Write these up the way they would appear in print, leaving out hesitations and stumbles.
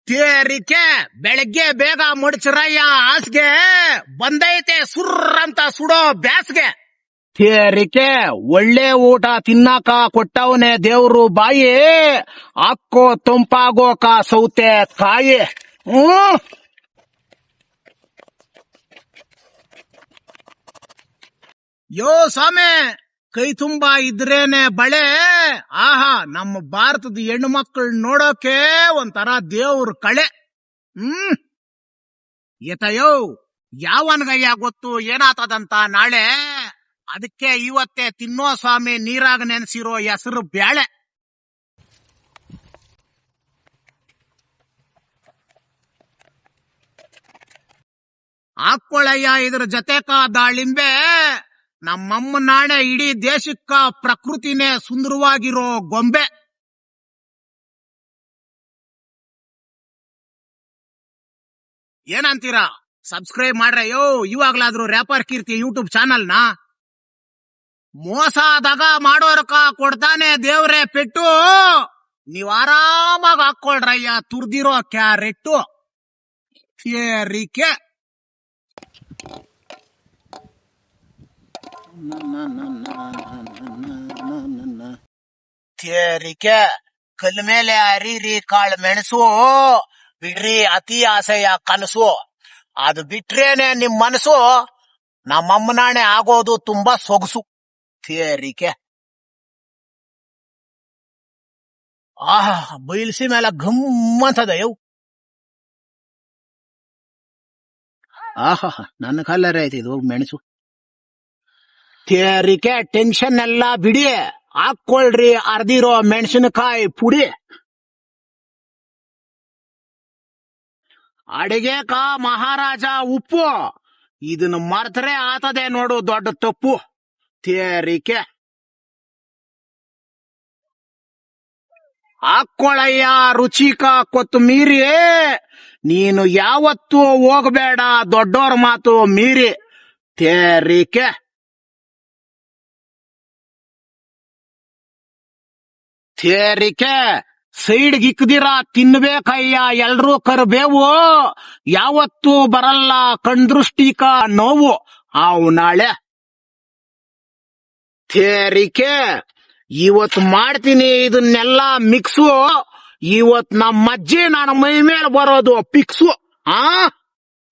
ತೇರಿಕೆ ಬೆಳಗ್ಗೆ ಬೇಗ ಮುಡ್ಚಿರಯ್ಯ ಹಾಸ್ಗೆ ಬಂದೈತೆ ಸುರ್ರಂತ ಸುಡೋ ಬ್ಯಾಸ್ಗೆ. ತೇರಿಕೆ ಒಳ್ಳೆ ಊಟ ತಿನ್ನಕ ಕೊಟ್ಟವನೇ ದೇವ್ರು ಬಾಯಿ, ಹಾಕೋ ತಂಪಾಗೋಕ ಸೌತೆ ಕಾಯಿ. ಯೋ ಸ್ವಾಮಿ, ಕೈ ತುಂಬಾ ಇದ್ರೇನೆ ಬಳೆ. ಆಹಾ, ನಮ್ಮ ಭಾರತದ ಹೆಣ್ಣು ಮಕ್ಕಳು ನೋಡೋಕೆ ಒಂಥರ ದೇವ್ರ ಕಳೆ. ಏತಯೋ ಯಾವನ್ಗಯ್ಯ ಗೊತ್ತು ಏನಾತದಂತ ನಾಳೆ. ಅದಕ್ಕೆ ಇವತ್ತೇ ತಿನ್ನೋ ಸ್ವಾಮಿ ನೀರಾಗ ನೆನೆಸಿರೋ ಹೆಸರು ಬ್ಯಾಳೆ. ಹಾಕೊಳ್ಳಯ್ಯ ಇದ್ರ ಜೊತೆಕ ದಾಳಿಂಬೆ. ನಮ್ಮಮ್ಮ ನಾಣೆ ಇಡೀ ದೇಶಕ್ಕ ಪ್ರಕೃತಿನೇ ಸುಂದರವಾಗಿರೋ ಗೊಂಬೆ. ಏನಂತೀರಾ? ಸಬ್ಸ್ಕ್ರೈಬ್ ಮಾಡ್ರಯ್ಯೋ ಇವಾಗ್ಲಾದ್ರೂ ರ್ಯಾಪರ್ ಕೀರ್ತಿ ಯೂಟ್ಯೂಬ್ ಚಾನಲ್ನ. ಮೋಸ ದಗ ಮಾಡೋರ್ಕ ಕೊಡ್ತಾನೆ ದೇವ್ರೆ ಪೆಟ್ಟು, ನೀವ್ ಆರಾಮಾಗಿ ಹಾಕೊಳ್ರಯ್ಯ ತುರ್ದಿರೋ ಕ್ಯಾರೆಟ್ಟು. ತೇರಿಕೆ ತೇರಿಕೆ ಕಲ್ ಮೇಲೆ ಅರಿರಿ ಕಾಳು ಮೆಣಸು, ಬಿಡ್ರಿ ಅತಿ ಆಸೆಯ ಕನಸು. ಅದು ಬಿಟ್ರೇನೆ ನಿಮ್ ಮನಸ್ಸು, ನಮ್ಮಮ್ಮನಾಣೆ ಆಗೋದು ತುಂಬಾ ಸೊಗಸು. ತೇರಿಕೆ ಆಹಾ, ಬಯಲ್ಸಿ ಮೇಲೆ ಗಮ್ಮಂತದ ಯವ್. ಆಹಾ, ನನ್ನ ಕಲ್ಲರೇ ಐತಿ ಇದು ಮೆಣಸು. ತೇರಿಕೆ ಟೆನ್ಷನ್ ಎಲ್ಲ ಬಿಡಿ, ಹಾಕೊಳ್ರಿ ಅರ್ದಿರೋ ಮೆಣಸಿನಕಾಯಿ ಪುಡಿ. ಅಡಿಗೆಕ ಮಹಾರಾಜ ಉಪ್ಪು, ಇದನ್ನ ಮರ್ತರೆ ಆತದೆ ನೋಡು ದೊಡ್ಡ ತಪ್ಪು. ತೇರಿಕೆ ಹಾಕೊಳ್ಳಯ್ಯ ರುಚಿಕ ಕೊತ್ತಂಬರಿ, ನೀನು ಯಾವತ್ತೂ ಹೋಗಬೇಡ ದೊಡ್ಡೋರ್ ಮಾತು ಮೀರಿ. ತೇರಿಕೆ ತೇರಿಕೆ ಸೈಡ್ಗಿಕ್ದಿರ ತಿನ್ಬೇಕಯ್ಯ ಎಲ್ರೂ ಕರ್ಬೇವು, ಯಾವತ್ತೂ ಬರಲ್ಲ ಕಣ್ದೃಷ್ಟಿಕ ನೋವು ಅವು ನಾಳೆ. ತೇರಿಕೆ ಇವತ್ ಮಾಡ್ತೀನಿ ಇದನ್ನೆಲ್ಲ ಮಿಕ್ಸು, ಇವತ್ ನಮ್ಮ ಅಜ್ಜಿ ನನ್ನ ಮೈ ಮೇಲೆ ಬರೋದು ಪಿಕ್ಸು.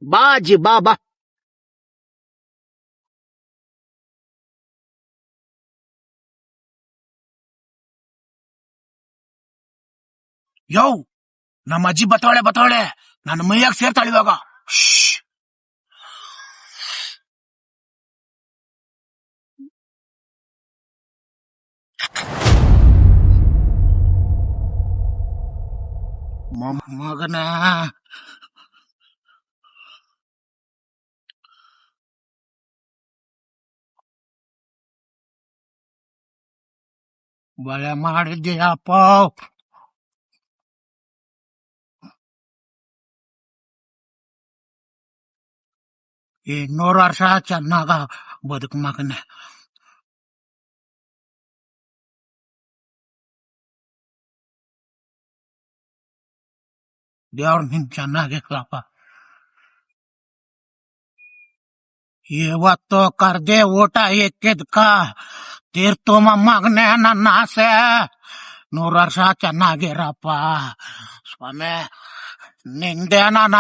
ಬಾಜಿ ಬಾ. ಯೋ, ನಮ್ಮ ಅಜ್ಜಿ ಬತ್ತಾವಳೆ, ನನ್ನ ಮೈಯಾಗ ಸೇರ್ತಾಳೆ ಇವಾಗ. ಮಗನ ಬಳೆ ಮಾಡಿದ್ದೀಯಪ್ಪ. ಈ 100 ವರ್ಷ ಚೆನ್ನಾಗ ಬದುಕು ಮಗನ. ದೇವ್ರ ನಿನ್ ಚೆನ್ನಾಗಿರ್ಲಪ್ಪ. ಇವತ್ತು ಕರ್ದೆ ಊಟ ಎಕ್ಕಿದ್ಕ ತೀರ್ತು ಮೊಮ್ಮಗನೆ ನನ್ನ ಆಸೆ. 100 ವರ್ಷ ಚೆನ್ನಾಗಿರಪ್ಪ ಸ್ವಾಮಿ. ನಿಂದೆ ನನ್ನ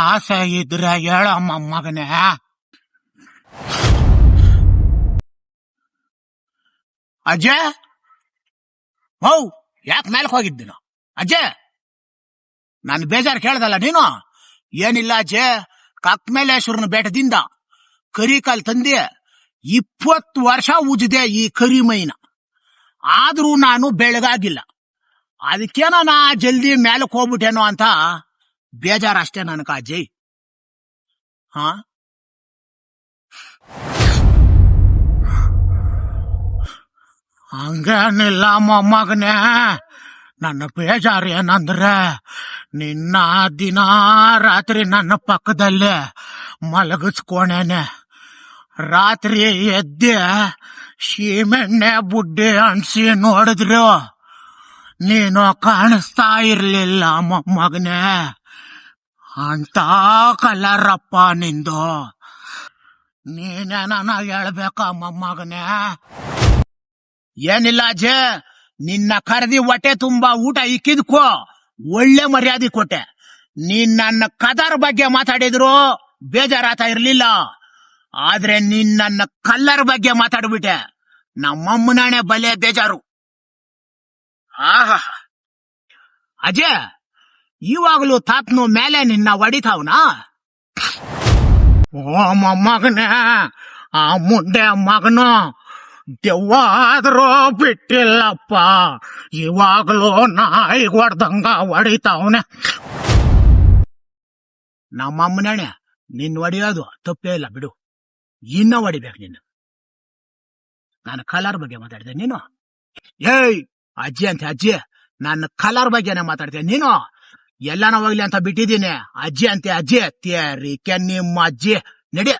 ಆಸೆ ಇದ್ರೆ ಹೇಳ ಮೊಮ್ಮಗನೆ. ಅಜಯ್, ಹೌ ಯಾಕೆ ಮೇಲ್ಕ್ ಹೋಗಿದ್ದೀನ ಅಜಯ್? ನಾನು ಬೇಜಾರು ಕೇಳ್ದಲ್ಲ ನೀನು? ಏನಿಲ್ಲ ಅಜಯ್, ಕಕ್ಮೇಲೇಶ್ವರನ ಬೆಟ್ಟದಿಂದ ಕರಿಕಾಲ್ ತಂದೆ 20 ವರ್ಷ ಉಜ್ಜಿದೆ ಈ ಕರಿ ಮೈನ, ಆದ್ರೂ ನಾನು ಬೆಳಗಾಗಿಲ್ಲ. ಅದಕ್ಕೇನ ನಾ ಜಲ್ದಿ ಮೇಲಕ್ ಹೋಗ್ಬಿಟ್ಟೇನೋ ಅಂತ ಬೇಜಾರಷ್ಟೇ ನನಕ ಅಜಯ್. ಹಂಗೇನಿಲ್ಲ ಮೊಮ್ಮಗನೇ, ನನ್ನ ಬೇಜಾರು ಏನಂದ್ರೆ ನಿನ್ನ ದಿನ ರಾತ್ರಿ ನನ್ನ ಪಕ್ಕದಲ್ಲೇ ಮಲಗಿಸ್ಕೊಂಡೇನೆ. ರಾತ್ರಿ ಎದ್ದೆ ಸೀಮೆಣ್ಣೆ ಬುಡ್ಡಿ ಅಣ್ಸಿ ನೋಡಿದ್ರು ನೀನು ಕಾಣಿಸ್ತಾ ಇರ್ಲಿಲ್ಲ ಮೊಮ್ಮಗನೇ. ಅಂತ ಕಲರಪ್ಪ ನಿಂದು. ನೀನೇನ ಹೇಳ್ಬೇಕ ಮೊಮ್ಮಗನೇ? ಏನಿಲ್ಲ ಅಜ್ಜೆ, ನಿನ್ನ ಕರೆದಿ ಹೊಟ್ಟೆ ತುಂಬಾ ಊಟ ಇಕ್ಕಿದ್ಕೋ ಒಳ್ಳೆ ಮರ್ಯಾದೆ ಕೊಟ್ಟೆ. ನೀನ್ ನನ್ನ ಕದರ್ ಬಗ್ಗೆ ಮಾತಾಡಿದ್ರು ಬೇಜಾರಾತ ಇರ್ಲಿಲ್ಲ, ಆದ್ರೆ ನೀನ್ ನನ್ನ ಕಲ್ಲರ್ ಬಗ್ಗೆ ಮಾತಾಡ್ಬಿಟ್ಟೆ. ನಮ್ಮಮ್ಮನಾಣೆ ಬಲೆ ಬೇಜಾರು. ಆಹಾ ಅಜಯ್, ಇವಾಗ್ಲೂ ತಾತ್ನು ಮೇಲೆ ನಿನ್ನ ಹೊಡಿತಾವ್ನ? ಓ ಮೊಮ್ಮಗನೇ, ಆ ಮುಂಡೆ ಮಗನು ದೆವ್ವಾದ್ರೂ ಬಿಟ್ಟಿಲ್ಲಪ್ಪ. ಇವಾಗ್ಲೂ ನಾಯಿ ಹೊಡ್ದಂಗ ಹೊಡಿತಾವ್ನೆ. ನಮ್ಮಮ್ಮನಾಣೆ, ನಿನ್ ಹೊಡಿಯೋದು ತಪ್ಪೇ ಇಲ್ಲ ಬಿಡು. ಇನ್ನ ಹೊಡಿಬೇಕು ನೀನು. ನಾನು ಕಲರ್ ಬಗ್ಗೆ ಮಾತಾಡ್ದೆ, ನೀನು ಏಯ್ ಅಜ್ಜಿ ಅಂತ ಅಜ್ಜಿ, ನನ್ನ ಕಲರ್ ಬಗ್ಗೆನೆ ಮಾತಾಡ್ತೇನೆ. ನೀನು ಎಲ್ಲಾನ ಹೋಗ್ಲಿ ಅಂತ ಬಿಟ್ಟಿದ್ದೀನಿ. ಅಜ್ಜಿ ಅಂತೆ ಅಜ್ಜಿ, ತೇರಿಕೆ ನಿಮ್ಮ ಅಜ್ಜಿ. ನಡಿ.